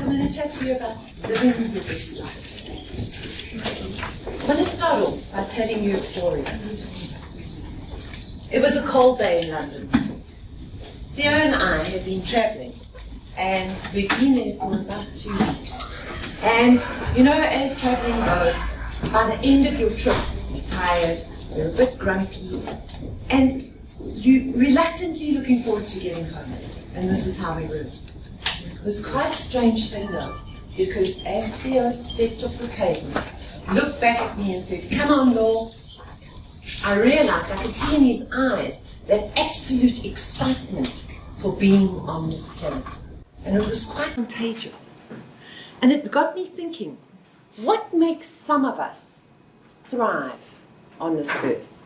I'm going to chat to you about living your best life. I'm going to start off by telling you a story. It was a cold day in London. Theo and I had been travelling, and we'd been there for about 2 weeks. And, you know, as travelling goes, by the end of your trip, you're tired, you're a bit grumpy, and you're reluctantly looking forward to getting home. And this is how we were. It was quite a strange thing though, because as Theo stepped off the pavement, looked back at me and said, "Come on, Law," I realized, I could see in his eyes that absolute excitement for being on this planet. And it was quite contagious. And it got me thinking, what makes some of us thrive on this earth?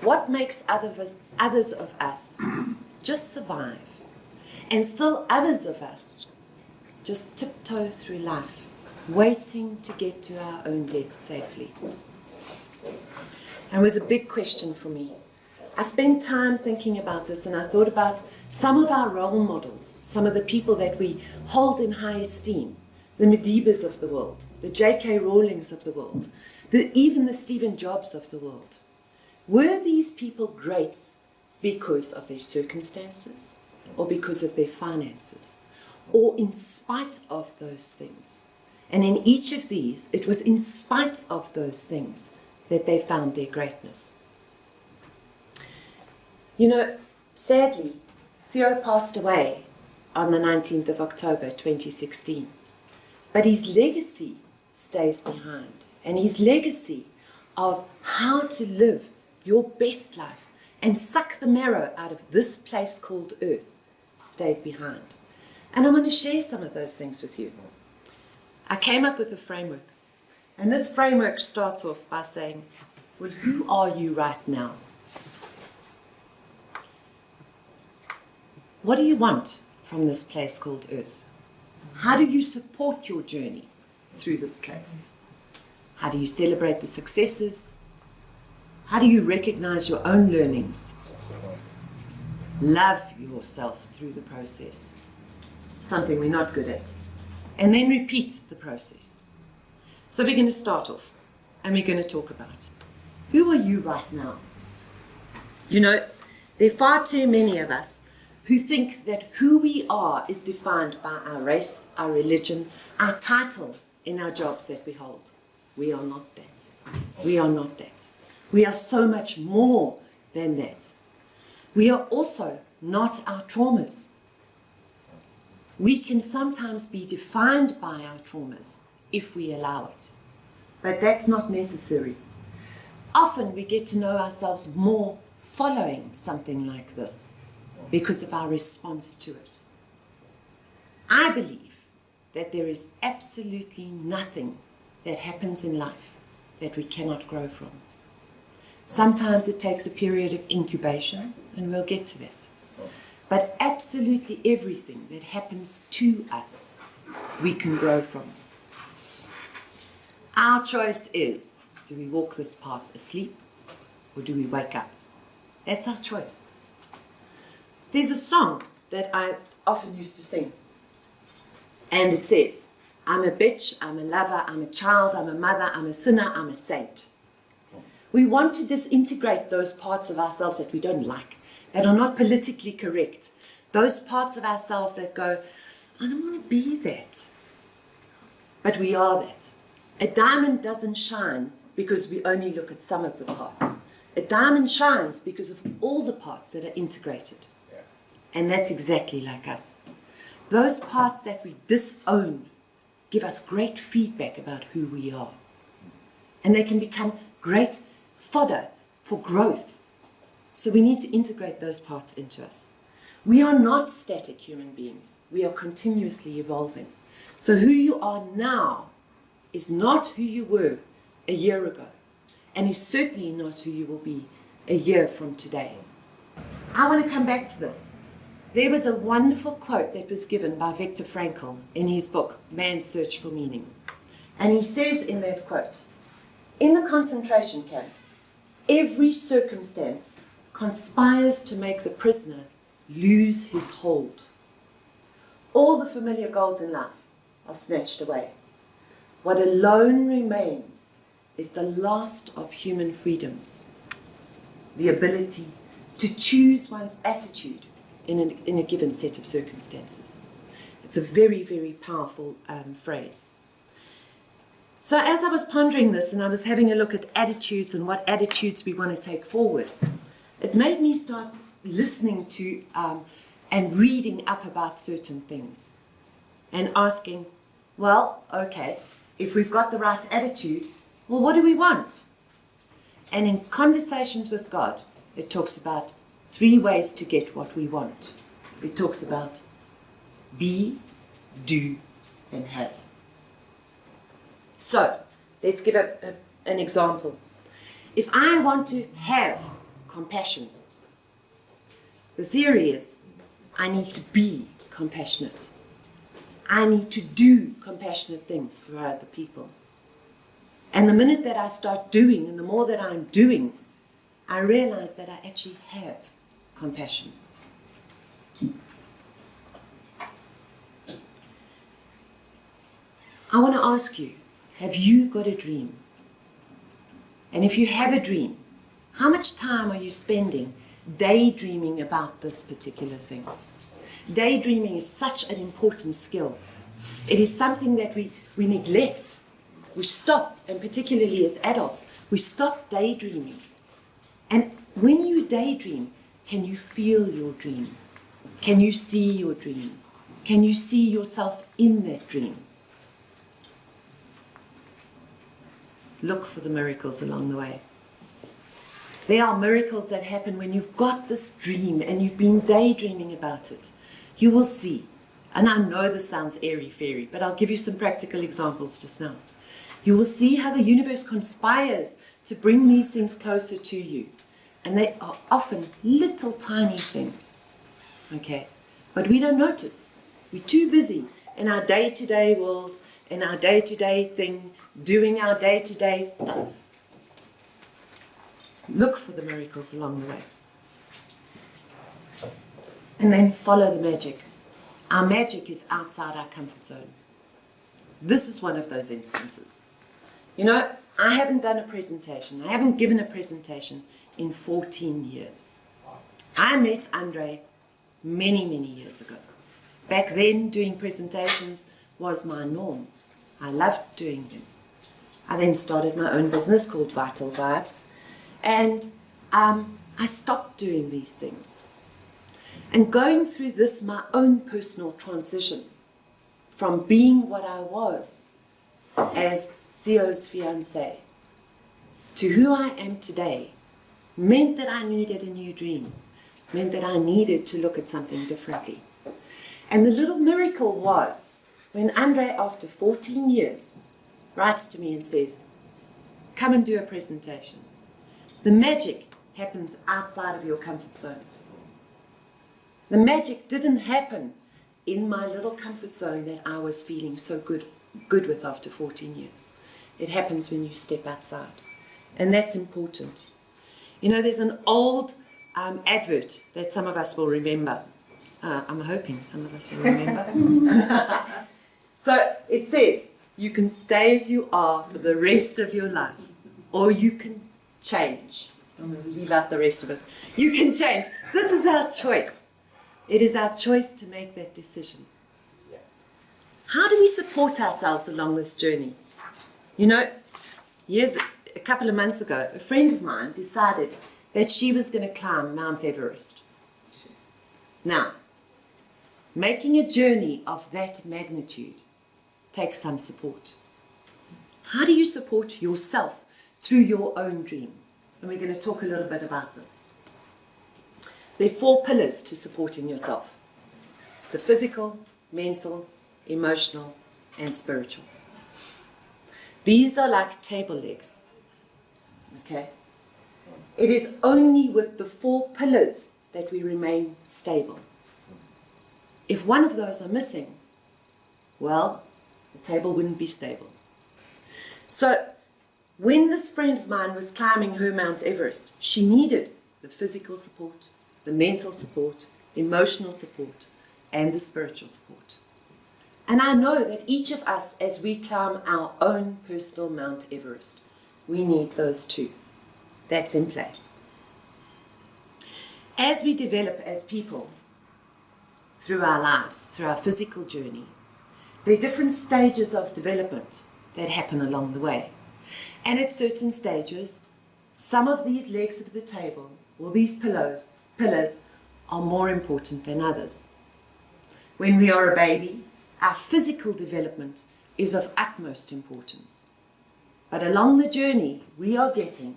What makes others of us just survive? And still others of us just tiptoe through life, waiting to get to our own death safely. And it was a big question for me. I spent time thinking about this, and I thought about some of our role models, some of the people that we hold in high esteem, the Medibas of the world, the J.K. Rowlings of the world, even the Stephen Jobs of the world. Were these people great because of their circumstances, or because of their finances, or in spite of those things? And in each of these, it was in spite of those things that they found their greatness. You know, sadly, Theo passed away on the 19th of October 2016. But his legacy stays behind. And his legacy of how to live your best life and suck the marrow out of this place called Earth stayed behind. And I'm going to share some of those things with you. I came up with a framework. And this framework starts off by saying, well, who are you right now? What do you want from this place called Earth? How do you support your journey through this place? How do you celebrate the successes? How do you recognize your own learnings? Love yourself through the process, something we're not good at. And then repeat the process. So we're going to start off, and we're going to talk about, who are you right now? You know, there are far too many of us who think that who we are is defined by our race, our religion, our title in our jobs that we hold. We are not that. We are not that. We are so much more than that. We are also not our traumas. We can sometimes be defined by our traumas if we allow it. But that's not necessary. Often we get to know ourselves more following something like this because of our response to it. I believe that there is absolutely nothing that happens in life that we cannot grow from. Sometimes it takes a period of incubation, and we'll get to that. But absolutely everything that happens to us, we can grow from. Our choice is, do we walk this path asleep, or do we wake up? That's our choice. There's a song that I often used to sing, and it says, I'm a bitch, I'm a lover, I'm a child, I'm a mother, I'm a sinner, I'm a saint. We want to disintegrate those parts of ourselves that we don't like, that are not politically correct, those parts of ourselves that go, I don't want to be that. But we are that. A diamond doesn't shine because we only look at some of the parts. A diamond shines because of all the parts that are integrated. And that's exactly like us. Those parts that we disown give us great feedback about who we are. And they can become great fodder for growth. So we need to integrate those parts into us. We are not static human beings. We are continuously evolving. So who you are now is not who you were a year ago, and is certainly not who you will be a year from today. I want to come back to this. There was a wonderful quote that was given by Viktor Frankl in his book, Man's Search for Meaning. And he says in that quote, in the concentration camp, every circumstance conspires to make the prisoner lose his hold. All the familiar goals in life, are snatched away. What alone remains is the last of human freedoms, the ability to choose one's attitude in a given set of circumstances. It's a very, very powerful phrase. So as I was pondering this and I was having a look at attitudes and what attitudes we want to take forward, it made me start listening to and reading up about certain things and asking, well, okay, if we've got the right attitude, well, what do we want? And in Conversations with God, it talks about 3 ways to get what we want. It talks about be, do, and have. So, let's give an example. If I want to have compassion, the theory is I need to be compassionate. I need to do compassionate things for other people. And the minute that I start doing, and the more that I'm doing, I realize that I actually have compassion. I want to ask you, have you got a dream? And if you have a dream, how much time are you spending daydreaming about this particular thing? Daydreaming is such an important skill. It is something that we neglect. We stop, and particularly as adults, we stop daydreaming. And when you daydream, can you feel your dream? Can you see your dream? Can you see yourself in that dream? Look for the miracles along the way. There are miracles that happen when you've got this dream and you've been daydreaming about it. You will see, and I know this sounds airy-fairy, but I'll give you some practical examples just now. You will see how the universe conspires to bring these things closer to you. And they are often little tiny things. Okay? But we don't notice. We're too busy in our day-to-day world, in our day-to-day thing, doing our day-to-day stuff. Look for the miracles along the way. And then follow the magic. Our magic is outside our comfort zone. This is one of those instances. You know, I haven't done a presentation. I haven't given a presentation in 14 years. I met Andre many, many years ago. Back then, doing presentations was my norm. I loved doing them. I then started my own business called Vital Vibes, and I stopped doing these things. And going through this, my own personal transition from being what I was as Theo's fiancé to who I am today meant that I needed a new dream, meant that I needed to look at something differently. And the little miracle was when Andre, after 14 years, writes to me and says, come and do a presentation. The magic happens outside of your comfort zone. The magic didn't happen in my little comfort zone that I was feeling so good with after 14 years. It happens when you step outside. And that's important. You know, there's an old advert that some of us will remember. I'm hoping some of us will remember. So it says, you can stay as you are for the rest of your life, or you can change. I'm going to leave out the rest of it. You can change. This is our choice. It is our choice to make that decision. How do we support ourselves along this journey? You know, a couple of months ago, a friend of mine decided that she was going to climb Mount Everest. Now, making a journey of that magnitude takes some support. How do you support yourself through your own dream? And we're going to talk a little bit about this. There are 4 pillars to supporting yourself: the physical, mental, emotional, and spiritual. These are like table legs. Okay? It is only with the 4 pillars that we remain stable. If one of those are missing, well, the table wouldn't be stable. So, when this friend of mine was climbing her Mount Everest, she needed the physical support, the mental support, emotional support, and the spiritual support. And I know that each of us, as we climb our own personal Mount Everest, we need those too. That's in place. As we develop as people through our lives, through our physical journey, there are different stages of development that happen along the way. And at certain stages, some of these legs of the table, or these pillars, are more important than others. When we are a baby, our physical development is of utmost importance. But along the journey, we are getting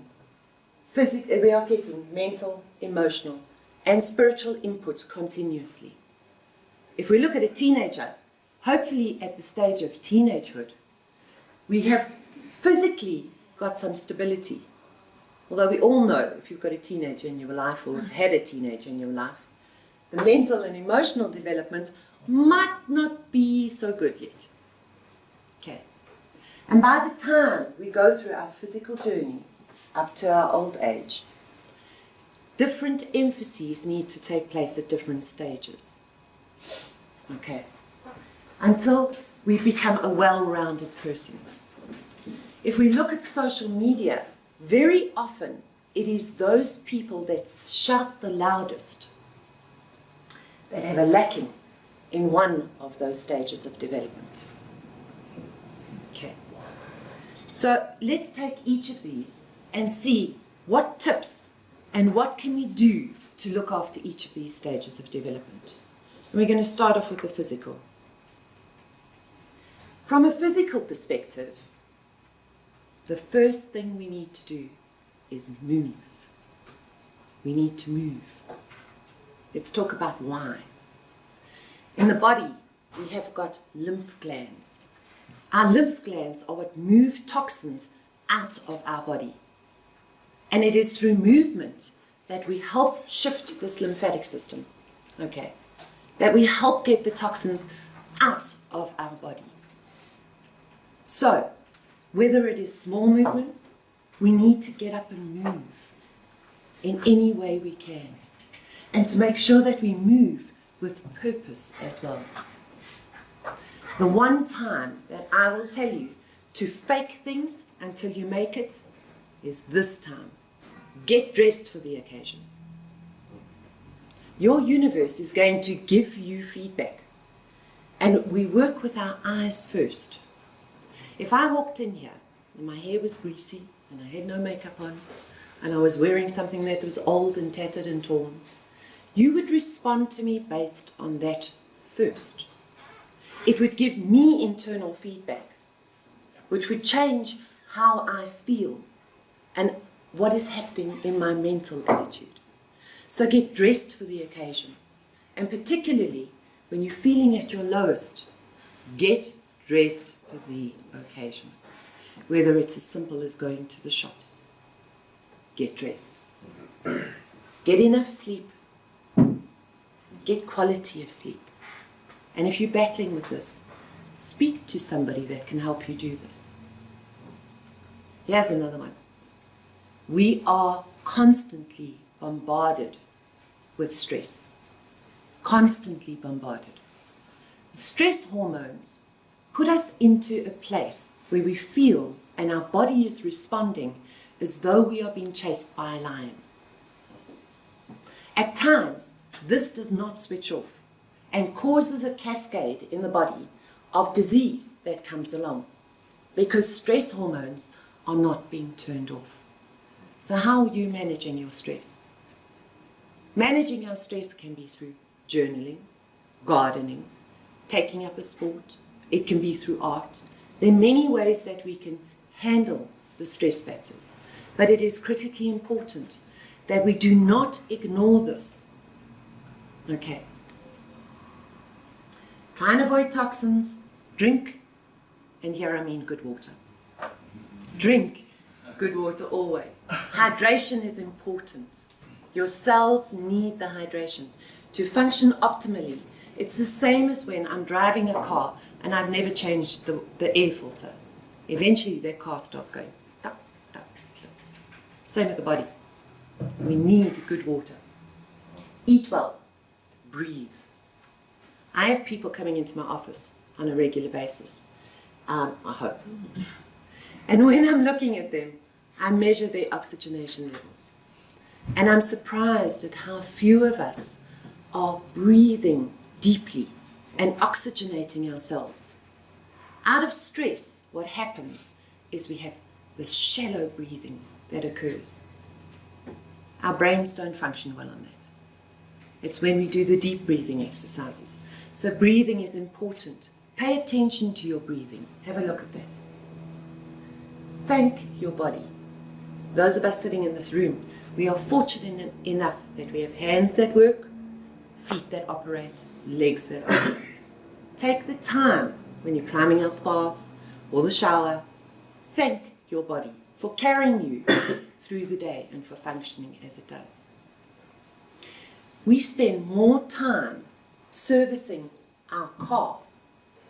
mental, emotional, and spiritual input continuously. If we look at a teenager, hopefully at the stage of teenagehood, we have physically got some stability. Although we all know, if you've got a teenager in your life or had a teenager in your life, the mental and emotional development might not be so good yet. Okay. And by the time we go through our physical journey up to our old age, different emphases need to take place at different stages. Okay. Until we become a well-rounded person. If we look at social media, very often it is those people that shout the loudest that have a lacking in one of those stages of development. Okay. So let's take each of these and see what tips and what can we do to look after each of these stages of development. And we're going to start off with the physical. From a physical perspective, the first thing we need to do is move. We need to move. Let's talk about why. In the body, we have got lymph glands. Our lymph glands are what move toxins out of our body. And it is through movement that we help shift this lymphatic system. Okay. That we help get the toxins out of our body. So, whether it is small movements, we need to get up and move in any way we can. And to make sure that we move with purpose as well. The one time that I will tell you to fake things until you make it is this time. Get dressed for the occasion. Your universe is going to give you feedback. And we work with our eyes first. If I walked in here and my hair was greasy and I had no makeup on and I was wearing something that was old and tattered and torn, you would respond to me based on that first. It would give me internal feedback, which would change how I feel and what is happening in my mental attitude. So get dressed for the occasion. And particularly when you're feeling at your lowest, get dressed for the occasion. Whether it's as simple as going to the shops. Get dressed. Get enough sleep. Get quality of sleep. And if you're battling with this, speak to somebody that can help you do this. Here's another one. We are constantly bombarded with stress. Constantly bombarded. Stress hormones put us into a place where we feel and our body is responding as though we are being chased by a lion. At times, this does not switch off and causes a cascade in the body of disease that comes along because stress hormones are not being turned off. So how are you managing your stress? Managing our stress can be through journaling, gardening, taking up a sport. It can be through art. There are many ways that we can handle the stress factors, but it is critically important that we do not ignore this. Okay. Try and avoid toxins, drink, and here I mean good water. Drink good water always. Hydration is important. Your cells need the hydration to function optimally. It's the same as when I'm driving a car and I've never changed the air filter. Eventually that car starts going tuck, tuck, tuck. Same with the body. We need good water. Eat well. Breathe. I have people coming into my office on a regular basis. I hope. And when I'm looking at them, I measure their oxygenation levels. And I'm surprised at how few of us are breathing deeply and oxygenating ourselves. Out of stress, what happens is we have this shallow breathing that occurs. Our brains don't function well on that. It's when we do the deep breathing exercises. So breathing is important. Pay attention to your breathing. Have a look at that. Thank your body. Those of us sitting in this room, we are fortunate enough that we have hands that work, feet that operate, legs that operate. Take the time when you're climbing out the bath or the shower. Thank your body for carrying you through the day and for functioning as it does. We spend more time servicing our car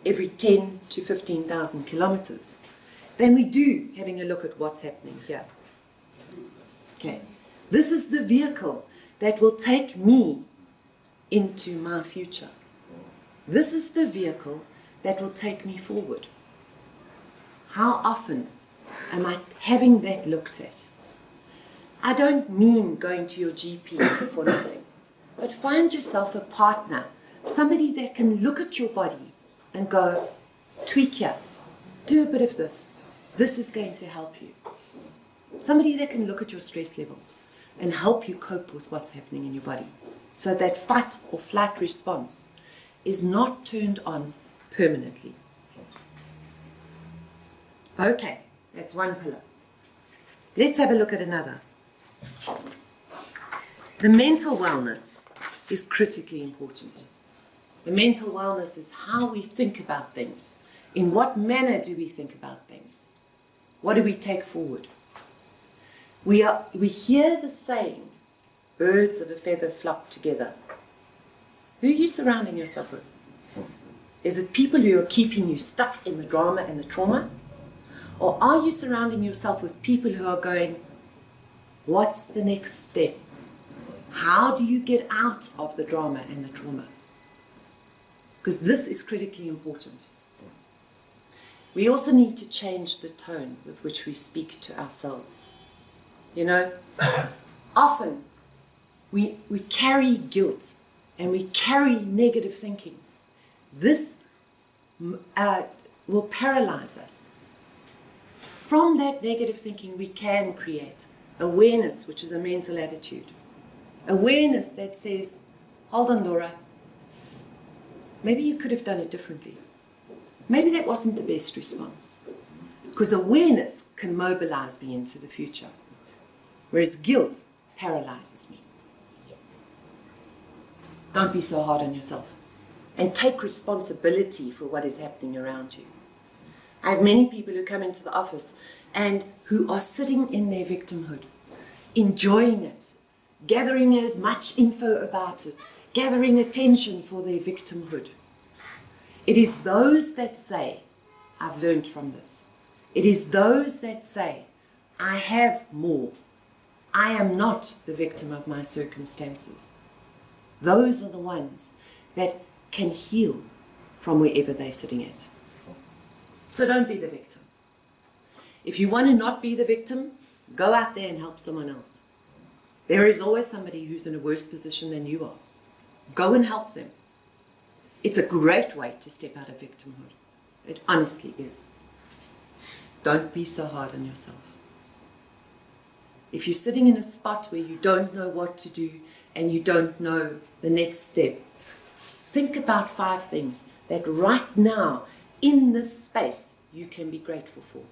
every 10 to 15,000 kilometers than we do having a look at what's happening here. Okay, this is the vehicle that will take me into my future. This is the vehicle that will take me forward. How often am I having that looked at? I don't mean going to your GP for nothing, but find yourself a partner, somebody that can look at your body and go, tweak here, do a bit of this. This is going to help you. Somebody that can look at your stress levels and help you cope with what's happening in your body, so that fight or flight response is not turned on permanently. Okay, that's one pillar. Let's have a look at another. The mental wellness is critically important. The mental wellness is how we think about things. In what manner do we think about things? What do we take forward? We hear the saying, birds of a feather flock together. Who are you surrounding yourself with? Is it people who are keeping you stuck in the drama and the trauma? Or are you surrounding yourself with people who are going, what's the next step? How do you get out of the drama and the trauma? Because this is critically important. We also need to change the tone with which we speak to ourselves. You know, often we carry guilt and we carry negative thinking. This will paralyze us. From that negative thinking, we can create awareness, which is a mental attitude. Awareness that says, hold on, Laura, maybe you could have done it differently. Maybe that wasn't the best response. Because awareness can mobilize me into the future, whereas guilt paralyzes me. Don't be so hard on yourself, and take responsibility for what is happening around you. I have many people who come into the office and who are sitting in their victimhood, enjoying it, gathering as much info about it, gathering attention for their victimhood. It is those that say, I've learned from this. It is those that say, I have more. I am not the victim of my circumstances. Those are the ones that can heal from wherever they're sitting at. So don't be the victim. If you want to not be the victim, go out there and help someone else. There is always somebody who's in a worse position than you are. Go and help them. It's a great way to step out of victimhood. It honestly is. Don't be so hard on yourself. If you're sitting in a spot where you don't know what to do and you don't know the next step, think about 5 things that right now, in this space, you can be grateful for.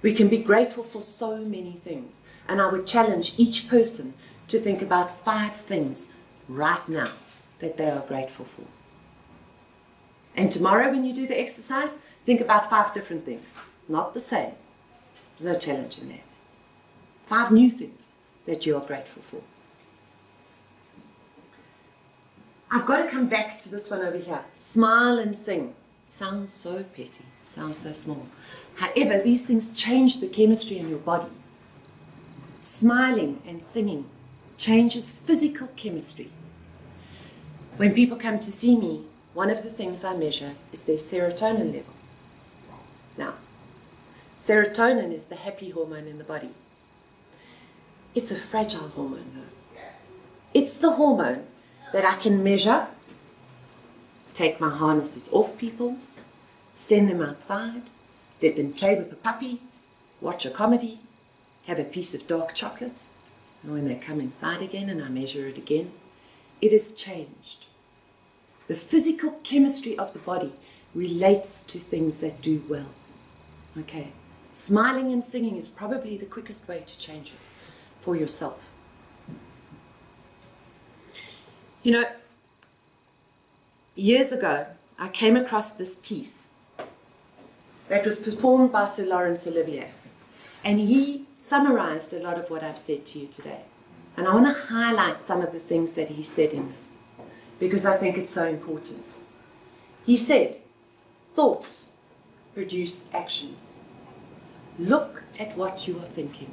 We can be grateful for so many things. And I would challenge each person to think about 5 things right now that they are grateful for. And tomorrow when you do the exercise, think about 5 different things. Not the same. There's no challenge in that. 5 new things that you are grateful for. I've got to come back to this one over here. Smile and sing. It sounds so petty. It sounds so small. However, these things change the chemistry in your body. Smiling and singing changes physical chemistry. When people come to see me, one of the things I measure is their serotonin levels. Now, serotonin is the happy hormone in the body. It's a fragile hormone, though. It's the hormone that I can measure, take my harnesses off people, send them outside, let them play with a puppy, watch a comedy, have a piece of dark chocolate, and when they come inside again and I measure it again, it has changed. The physical chemistry of the body relates to things that do well. Okay, smiling and singing is probably the quickest way to change this for yourself. You know, years ago, I came across this piece that was performed by Sir Laurence Olivier, and he summarized a lot of what I've said to you today. And I want to highlight some of the things that he said in this, because I think it's so important. He said, thoughts produce actions. Look at what you are thinking.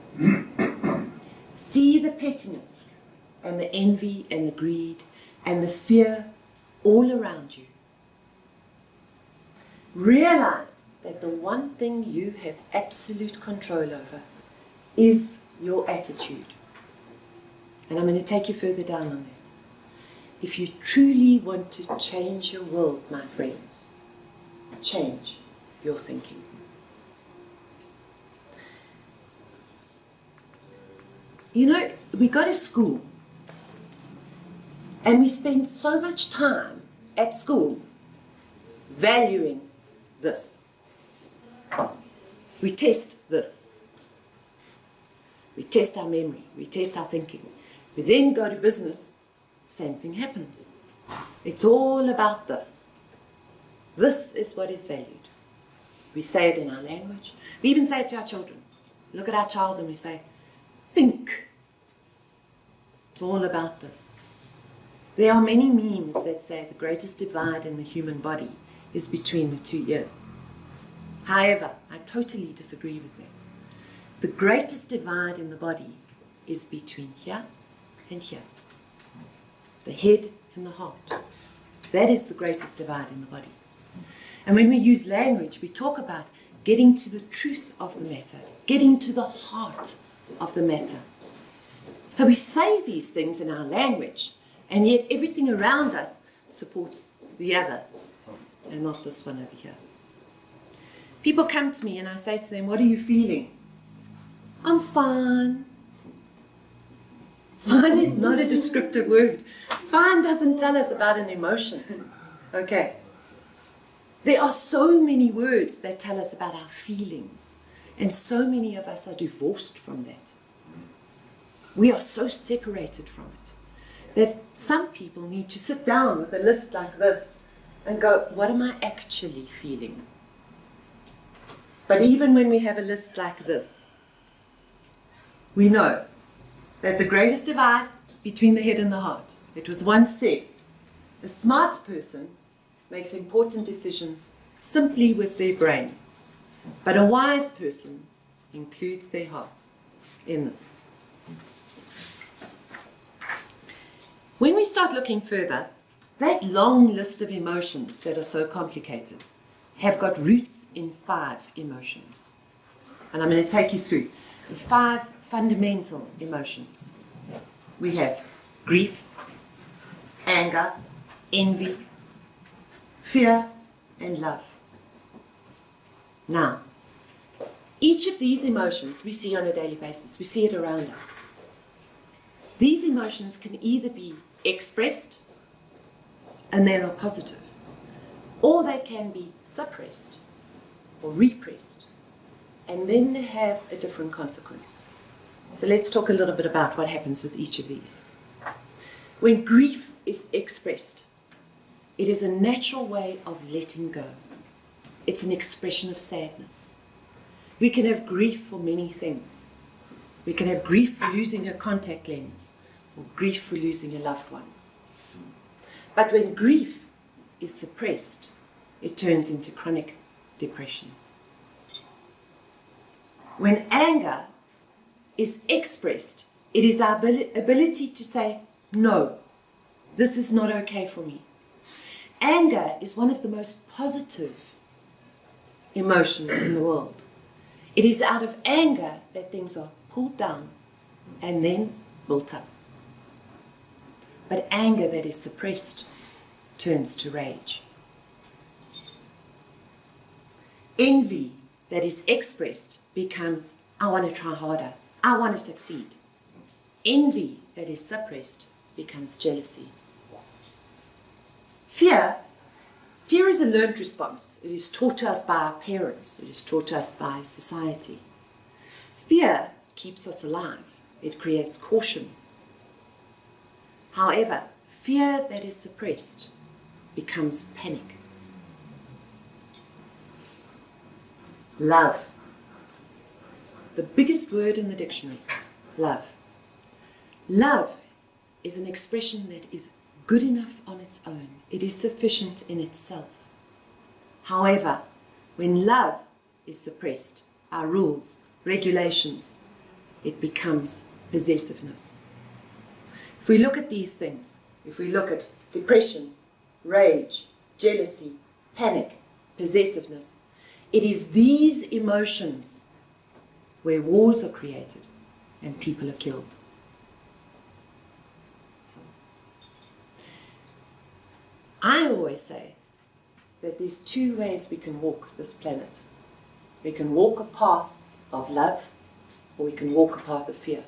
See the pettiness and the envy and the greed and the fear all around you. Realize that the one thing you have absolute control over is your attitude. And I'm going to take you further down on that. If you truly want to change your world, my friends, change your thinking. You know, we go to school and we spend so much time at school valuing this. We test this. We test our memory. We test our thinking. We then go to business, same thing happens. It's all about this. This is what is valued. We say it in our language. We even say it to our children. Look at our child and we say, think. It's all about this. There are many memes that say the greatest divide in the human body is between the 2 ears. However, I totally disagree with that. The greatest divide in the body is between here and here. The head and the heart. That is the greatest divide in the body. And when we use language, we talk about getting to the truth of the matter, getting to the heart of the matter. So we say these things in our language, and yet everything around us supports the other, and not this one over here. People come to me and I say to them, what are you feeling? I'm fine. Fine is not a descriptive word. Fine doesn't tell us about an emotion. Okay. There are so many words that tell us about our feelings, and so many of us are divorced from that. We are so separated from it that some people need to sit down with a list like this and go, what am I actually feeling? But even when we have a list like this, we know that the greatest divide between the head and the heart, it was once said, a smart person makes important decisions simply with their brain, but a wise person includes their heart in this. When we start looking further, that long list of emotions that are so complicated have got roots in 5 emotions. And I'm going to take you through the 5 fundamental emotions. We have grief, anger, envy, fear, and love. Now, each of these emotions we see on a daily basis. We see it around us. These emotions can either be expressed, and they are positive, or they can be suppressed or repressed, and then they have a different consequence. So let's talk a little bit about what happens with each of these. When grief is expressed, it is a natural way of letting go. It's an expression of sadness. We can have grief for many things. We can have grief for losing a contact lens, or grief for losing a loved one. But when grief is suppressed, it turns into chronic depression. When anger is expressed, it is our ability to say, no, this is not okay for me. Anger is one of the most positive emotions in the world. It is out of anger that things are pulled down and then built up. But anger that is suppressed turns to rage. Envy that is expressed becomes, I want to try harder, I want to succeed. Envy that is suppressed becomes jealousy. Fear is a learned response. It is taught to us by our parents. It is taught to us by society. Fear keeps us alive. It creates caution. However, fear that is suppressed becomes panic. Love. The biggest word in the dictionary, love. Love is an expression that is good enough on its own. It is sufficient in itself. However, when love is suppressed, our rules, regulations, it becomes possessiveness. If we look at these things, if we look at depression, rage, jealousy, panic, possessiveness, it is these emotions where wars are created and people are killed. I always say that there's two ways we can walk this planet. We can walk a path of love, or we can walk a path of fear.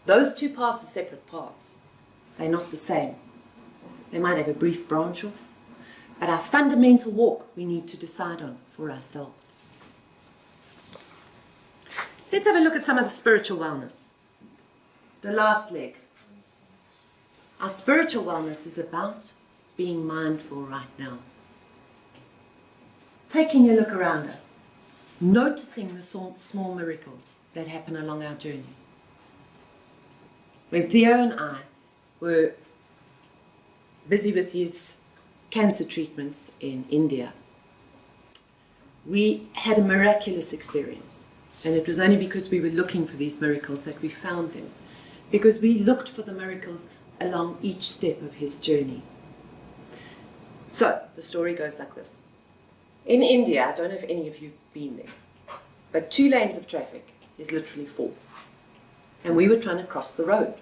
Those two paths are separate paths. They're not the same. They might have a brief branch off, but our fundamental walk we need to decide on for ourselves. Let's have a look at some of the spiritual wellness. The last leg. Our spiritual wellness is about being mindful right now. Taking a look around us, noticing the small miracles that happen along our journey. When Theo and I were busy with his cancer treatments in India, we had a miraculous experience. And it was only because we were looking for these miracles that we found them. Because we looked for the miracles along each step of his journey. So, the story goes like this. In India, I don't know if any of you have been there, but 2 lanes of traffic is literally 4. And we were trying to cross the road.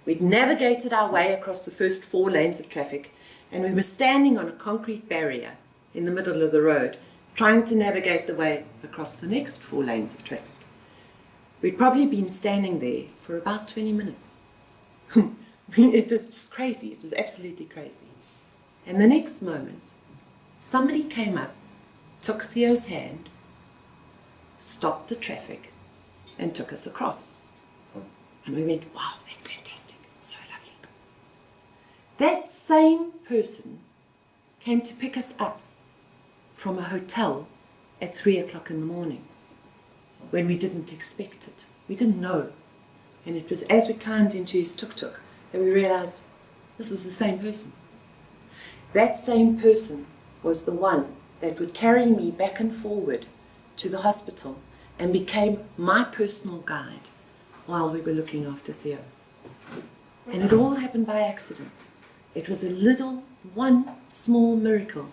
We'd navigated our way across the first 4 lanes of traffic, and we were standing on a concrete barrier in the middle of the road, trying to navigate the way across the next 4 lanes of traffic. We'd probably been standing there for about 20 minutes. It was just crazy. It was absolutely crazy. And the next moment, somebody came up, took Theo's hand, stopped the traffic, and took us across. And we went, wow, that's fantastic. So lovely. That same person came to pick us up from a hotel at 3 o'clock in the morning when we didn't expect it. We didn't know. And it was as we climbed into his tuk-tuk that we realized this is the same person. That same person was the one that would carry me back and forward to the hospital and became my personal guide while we were looking after Theo. And it all happened by accident. It was a little, one small miracle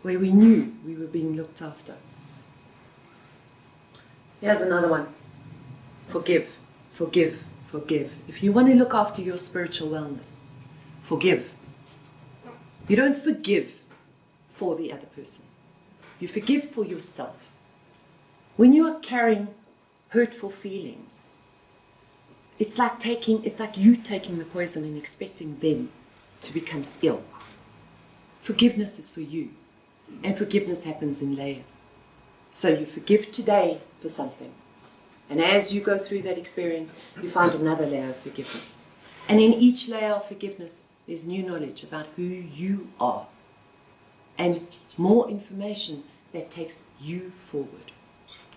where we knew we were being looked after. Here's another one. Forgive, forgive, forgive. If you want to look after your spiritual wellness, forgive. You don't forgive for the other person. You forgive for yourself. When you are carrying hurtful feelings, it's like you taking the poison and expecting them to become ill. Forgiveness is for you, and forgiveness happens in layers. So you forgive today for something, and as you go through that experience, you find another layer of forgiveness. And in each layer of forgiveness, there's new knowledge about who you are, and more information that takes you forward.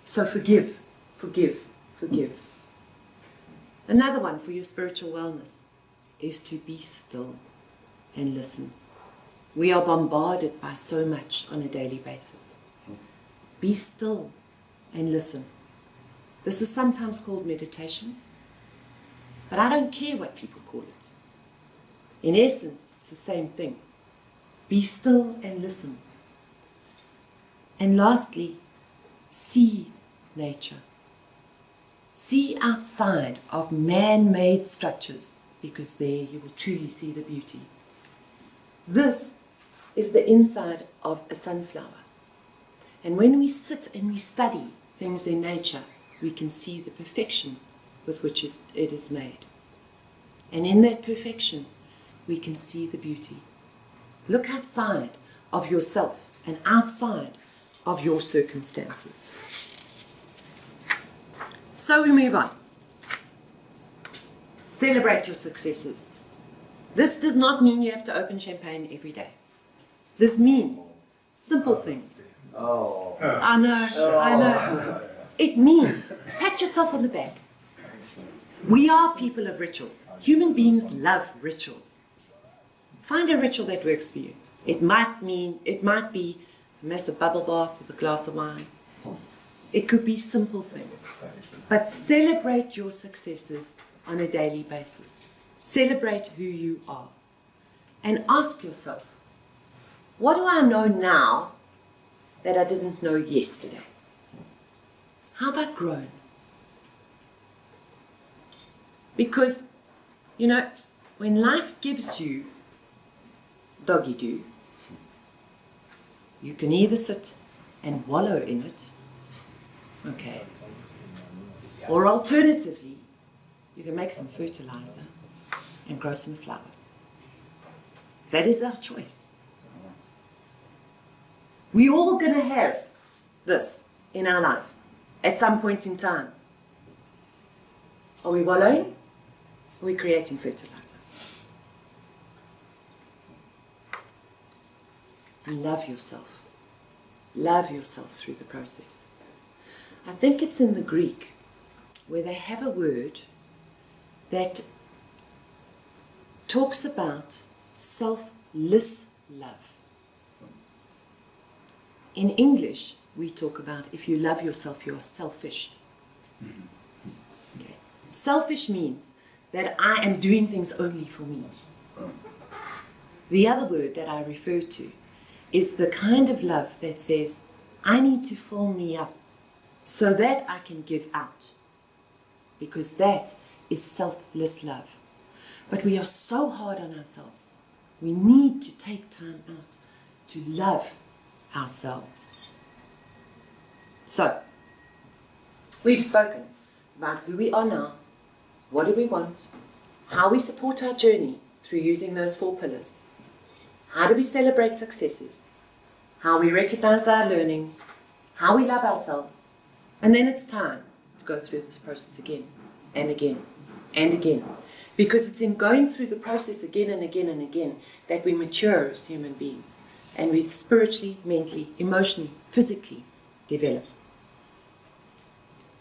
So forgive, forgive, forgive. Another one for your spiritual wellness is to be still and listen. We are bombarded by so much on a daily basis. Be still and listen. This is sometimes called meditation, but I don't care what people call it. In essence, it's the same thing. Be still and listen. And lastly, see nature. See outside of man-made structures, because there you will truly see the beauty. This is the inside of a sunflower. And when we sit and we study things in nature, we can see the perfection with which it is made. And in that perfection, we can see the beauty. Look outside of yourself and outside of your circumstances. So we move on. Celebrate your successes. This does not mean you have to open champagne every day. This means simple things. Oh. I know. It means pat yourself on the back. We are people of rituals. Human beings love rituals. Find a ritual that works for you. It might be a massive bubble bath with a glass of wine. It could be simple things. But celebrate your successes on a daily basis. Celebrate who you are. And ask yourself, what do I know now that I didn't know yesterday? How have I grown? Because, you know, when life gives you doggy-doo, you can either sit and wallow in it, okay, or alternatively, you can make some fertilizer and grow some flowers. That is our choice. We're all going to have this in our life at some point in time. Are we wallowing? Are we creating fertilizer? Love yourself. Love yourself through the process. I think it's in the Greek where they have a word that talks about selfless love. In English, we talk about if you love yourself, you're selfish. Okay. Selfish means that I am doing things only for me. The other word that I refer to is the kind of love that says, I need to fill me up so that I can give out. Because that is selfless love. But we are so hard on ourselves. We need to take time out to love ourselves. So, we've spoken about who we are now, what do we want, how we support our journey through using those 4 pillars, how do we celebrate successes, how we recognize our learnings, how we love ourselves, and then it's time to go through this process again and again and again. Because it's in going through the process again and again and again that we mature as human beings and we spiritually, mentally, emotionally, physically develop.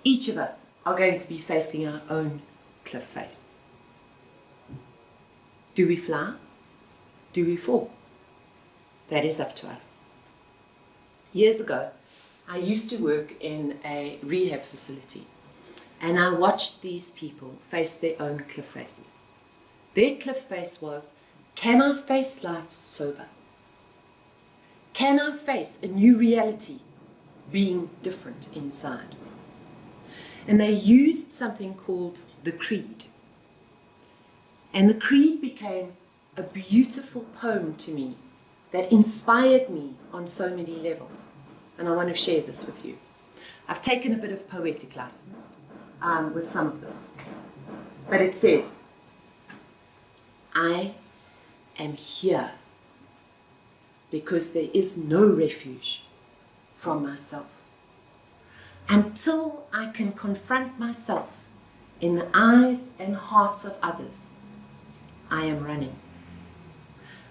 Each of us are going to be facing our own cliff face. Do we fly? Do we fall? That is up to us. Years ago, I used to work in a rehab facility, and I watched these people face their own cliff faces. Their cliff face was, can I face life sober? Can I face a new reality being different inside? And they used something called the creed. And the creed became a beautiful poem to me that inspired me on so many levels. And I want to share this with you. I've taken a bit of poetic license with some of this. But it says, I am here because there is no refuge from myself. Until I can confront myself in the eyes and hearts of others, I am running.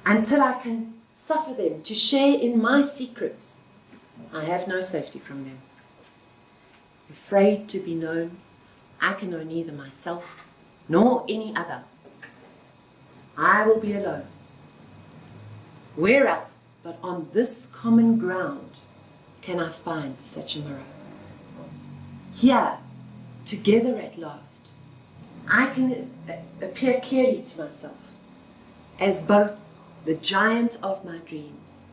Until I can suffer them to share in my secrets, I have no safety from them. Afraid to be known, I can know neither myself nor any other. I will be alone. Where else but on this common ground can I find such a mirror? Here, together at last, I can appear clearly to myself as both the giant of my dreams,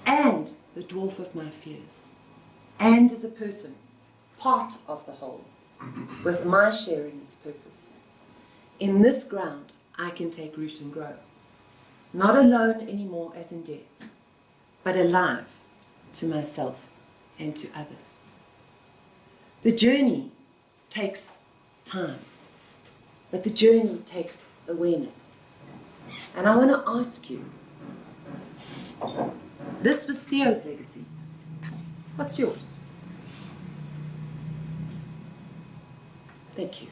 and the dwarf of my fears, and as a person, part of the whole, with my share in its purpose. In this ground I can take root and grow, not alone anymore as in death, but alive to myself and to others. The journey takes time, but the journey takes awareness. And I want to ask you, this was Theo's legacy. What's yours? Thank you.